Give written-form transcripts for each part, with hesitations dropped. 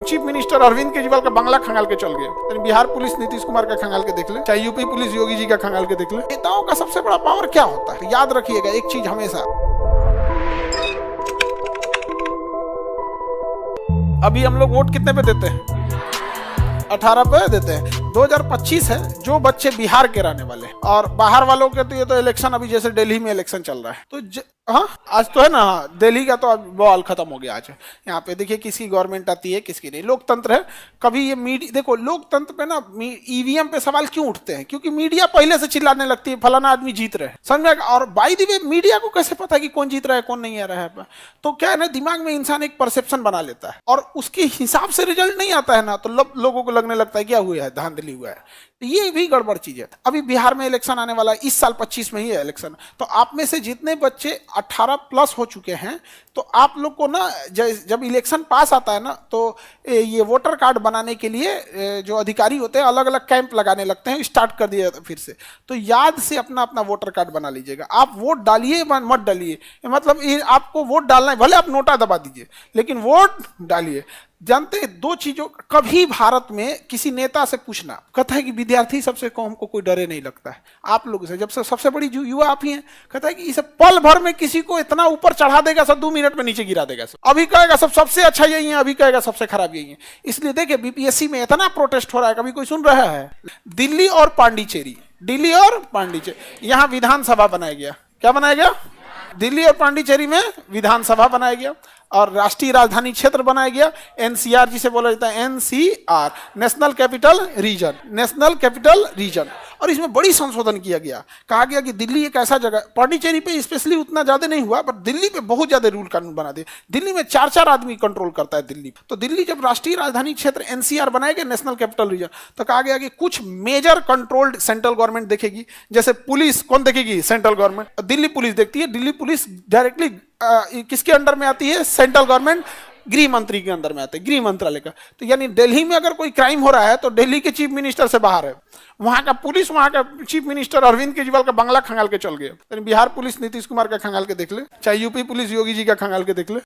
Chief minister Arvind Kejriwal का बंगला खंगाल के चल गए। बिहार पुलिस नीतीश कुमार का खंगाल के देख ले, चाहे यूपी पुलिस योगी जी का खंगाल के देख ले। नेताओं का सबसे बड़ा पावर क्या होता है, याद रखिएगा एक चीज हमेशा। अभी हम लोग वोट कितने पे देते हैं? 18 पे देते हैं। 2025 है, जो बच्चे बिहार के रहने वाले और बाहर वालों के तो ये तो इलेक्शन, अभी जैसे दिल्ली में इलेक्शन चल रहा है तो हाँ आज तो है ना, हाँ दिल्ली का तो अब बवाल खत्म हो गया। आज यहाँ पे देखिए किसकी गवर्नमेंट आती है किसकी नहीं। लोकतंत्र है, कभी ये मीडिया देखो, लोकतंत्र पे ना ईवीएम पे सवाल क्यों उठते हैं, क्योंकि मीडिया पहले से चिल्लाने लगती है फलाना आदमी जीत रहे हैं, समझ में। और बाय द वे मीडिया को कैसे पता है कि कौन जीत रहा है कौन नहीं आ रहा है? तो क्या है ना, दिमाग में इंसान एक परसेप्शन बना लेता है और उसके हिसाब से रिजल्ट नहीं आता है ना, तो लोगों को लगने लगता है क्या हुआ है, धांधली हुआ है। ये भी गड़बड़ चीज है। अभी बिहार में इलेक्शन आने वाला है, इस साल 25 में ही है इलेक्शन। तो आप में से जितने बच्चे 18 प्लस हो चुके हैं, तो आप लोग को ना जब इलेक्शन पास आता है ना, तो ये वोटर कार्ड बनाने के लिए जो अधिकारी होते हैं अलग अलग कैंप लगाने लगते हैं, स्टार्ट कर दिया फिर से। तो याद से अपना अपना वोटर कार्ड बना लीजिएगा। आप वोट डालिए मत डालिए, मतलब आपको वोट डालना है, भले आप नोटा दबा दीजिए लेकिन वोट डालिए। जानते हैं दो चीजों, कभी भारत में किसी नेता से पूछना, कहता है कि विद्यार्थी सबसे कम को कोई डरे नहीं लगता है आप लोग से, जब से सबसे बड़ी युवा आप ही हैं। कहता है कि इसे पल भर में किसी को इतना ऊपर चढ़ा देगा, सब 2 मिनट में नीचे गिरा देगा। सब अभी कहेगा सबसे अच्छा यही है, अभी कहेगा सबसे खराब यही है। इसलिए देखिए बीपीएससी में इतना प्रोटेस्ट हो रहा है, कभी कोई सुन रहा है? दिल्ली और पांडिचेरी, यहाँ विधानसभा बनाया गया। क्या बनाया गया? दिल्ली और पांडिचेरी में विधानसभा बनाया गया और राष्ट्रीय राजधानी क्षेत्र बनाया गया। एनसीआर जिसे बोला जाता है, एनसीआर, नेशनल कैपिटल रीजन। और इसमें बड़ी संशोधन किया गया। कहा गया कि दिल्ली एक ऐसा जगह, पांडिचेरी पे स्पेशली उतना ज्यादा नहीं हुआ, पर दिल्ली पे बहुत ज्यादा रूल कानून बना दिए। दिल्ली में 4 आदमी कंट्रोल करता है दिल्ली। तो दिल्ली जब राष्ट्रीय राजधानी क्षेत्र एनसीआर बनाया गया, नेशनल कैपिटल रीजन, तो कहा गया कि कुछ मेजर कंट्रोल्ड सेंट्रल गवर्नमेंट देखेगी। जैसे पुलिस कौन देखेगी? Central government. दिल्ली पुलिस देखती है। दिल्ली पुलिस डायरेक्टली किसके अंडर में आती है? सेंट्रल गवर्नमेंट, गृह मंत्री के अंदर में आते हैं, गृह मंत्रालय का। तो यानी दिल्ली में अगर कोई क्राइम हो रहा है तो दिल्ली के चीफ मिनिस्टर से बाहर है। वहां का पुलिस, वहां का चीफ मिनिस्टर अरविंद केजरीवाल का बंगला खंगाल के चल गए। बिहार पुलिस नीतीश कुमार का खंगाल के देख ले, चाहे यूपी पुलिस योगी जी का खंगाल के देख ले।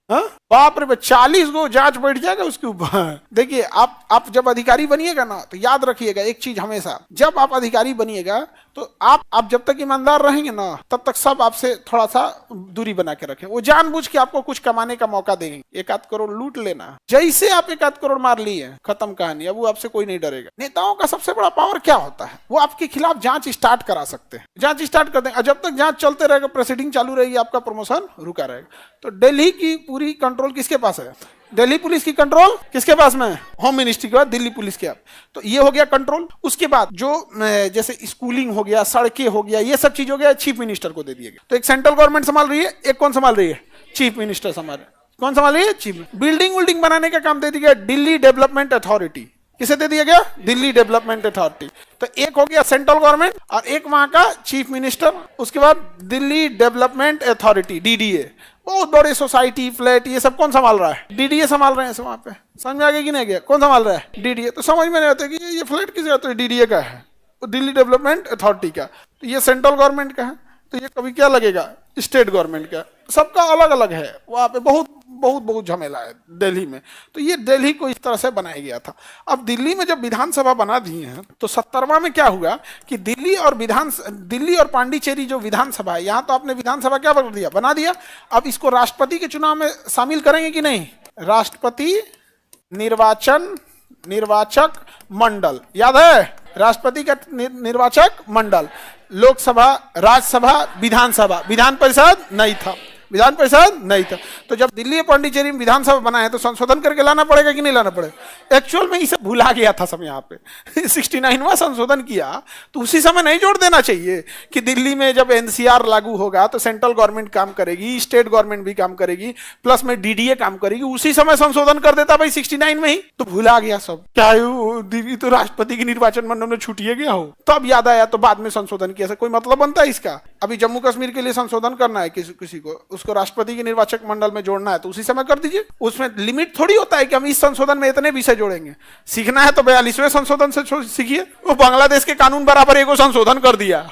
बाप रे, 40 गो जांच बैठ जाएगा उसके ऊपर। देखिए आप जब अधिकारी बनिएगा ना, तो याद रखिएगा एक चीज हमेशा, जब आप अधिकारी बनिएगा तो आप जब तक ईमानदार रहेंगे ना, तब तक सब आपसे थोड़ा सा दूरी बना के रखें। वो जानबूझ के आपको कुछ कमाने का मौका देंगे, 1-8 करोड़ लूट लेना। जैसे आप 1-8 करोड़ मार लिए, खत्म कहानी। अब वो आपसे कोई नहीं डरेगा। नेताओं का सबसे बड़ा पावर क्या होता है? वो आपके खिलाफ जांच स्टार्ट करा सकते हैं, जांच स्टार्ट कर देंगे। जब तक जांच चलते रहेगा, प्रोसीडिंग चालू रहेगी, आपका प्रमोशन रुका रहेगा। तो दिल्ली की पूरी कंट्रोल किसके पास है? दिल्ली पुलिस की कंट्रोल किसके पास में है? होम मिनिस्ट्री के बाद दिल्ली पुलिस के। तो ये हो गया कंट्रोल। उसके बाद जो जैसे स्कूलिंग हो गया, सड़कें हो गया, ये सब चीज हो गया, चीफ मिनिस्टर को दे दिया गया। तो एक सेंट्रल गवर्नमेंट संभाल रही है, एक कौन संभाल रही है? चीफ मिनिस्टर संभाल रहे। कौन संभाल रही है? चीफ। बिल्डिंग बनाने का काम दे दिया गया दिल्ली डेवलपमेंट अथॉरिटी। किसे दे दिया गया? Delhi development authority. तो एक हो गया सेंट्रल गवर्नमेंट और एक वहां का चीफ मिनिस्टर। उसके बाद दिल्ली डेवलपमेंट अथॉरिटी, डीडीए। बहुत बड़े सोसाइटी, फ्लैट, ये सब कौन संभाल रहा है? डीडीए संभाल रहे हैं। वहां पे समझ में आ गया कि नहीं गया? कौन संभाल रहा है? डीडीए। तो समझ में नहीं आता कि ये फ्लैट किसका है, तो डीडीए का है, दिल्ली डेवलपमेंट अथॉरिटी का। तो ये सेंट्रल गवर्नमेंट का है, तो ये कभी क्या लगेगा? स्टेट गवर्नमेंट का। सबका अलग अलग है। वहां पे बहुत झमेला है दिल्ली में। तो ये दिल्ली को इस तरह से बनाया गया था। अब दिल्ली में जब विधानसभा बना दिए हैं, तो 70वां में क्या हुआ कि दिल्ली और पांडिचेरी जो विधानसभा है, यहाँ तो आपने विधानसभा क्या बना दिया। अब इसको राष्ट्रपति के चुनाव में शामिल करेंगे कि नहीं? राष्ट्रपति निर्वाचक मंडल, याद है? राष्ट्रपति का निर्वाचक मंडल, लोकसभा, राज्यसभा, विधान परिषद नहीं था। तो जब दिल्ली और पांडिचेरी में विधानसभा बनाए तो संशोधन करके लाना पड़ेगा कि नहीं लाना पड़ेगा? एक्चुअल में इसे भुला गया था सब यहाँ पे। 69वां संशोधन किया तो उसी समय नहीं जोड़ देना चाहिए कि दिल्ली में जब एनसीआर लागू होगा तो सेंट्रल गवर्नमेंट काम करेगी, स्टेट गवर्नमेंट भी काम करेगी, प्लस में डीडीए काम करेगी। उसी समय संशोधन कर देता भाई 69 में ही, तो भुला गया सब। क्या दिल्ली तो राष्ट्रपति के निर्वाचन मंडल में छूटिए गया हो, तो अब याद आया तो बाद में संशोधन किया। कोई मतलब बनता है इसका? अभी जम्मू कश्मीर के लिए संशोधन करना है किसी को, उसको राष्ट्रपति के निर्वाचक मंडल में जोड़ना है, तो उसी समय कर दीजिए। उसमें लिमिट थोड़ी होता है कि हम इस संशोधन में इतने विषय जोड़ेंगे। सीखना है तो 42वें संशोधन से सीखिए। वो बांग्लादेश के कानून बराबर एगो संशोधन कर दिया।